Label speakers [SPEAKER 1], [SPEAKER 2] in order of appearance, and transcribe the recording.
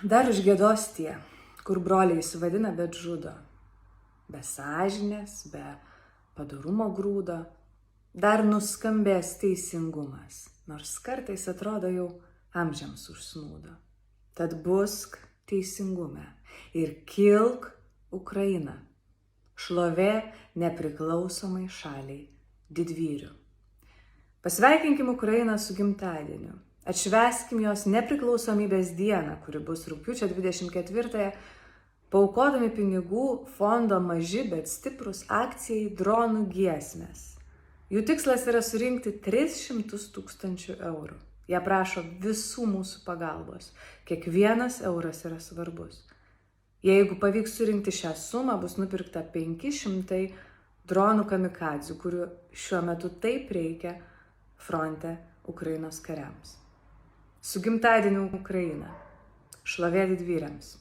[SPEAKER 1] Dar užgiedos tie, kur broliai įsivadina, bet žudo. Be sąžinės, be padorumo grūdo. Dar nuskambės teisingumas, nors kartais atrodo jau amžiams užsnūdo. Tad busk teisingume ir kilk Ukraina, šlovė nepriklausomai šaliai didvyrių. Pasveikinkim Ukrainą su gimtadieniu, atšvęskim jos nepriklausomybės dieną, kuri bus rugpjūčio 24-ąją, paaukodami pinigų fondo maži, bet stiprus akcijai dronų giesmės. Jų tikslas yra surinkti 300 000 eurų. Jie prašo visų mūsų pagalbos. Kiekvienas euras yra svarbus. Jeigu pavyks surinkti šią sumą, bus nupirkta 500 dronų kamikadzių, kurių šiuo metu taip reikia fronte Ukrainos kariams. Su gimtadieniu Ukraina. Šlovė didvyriams.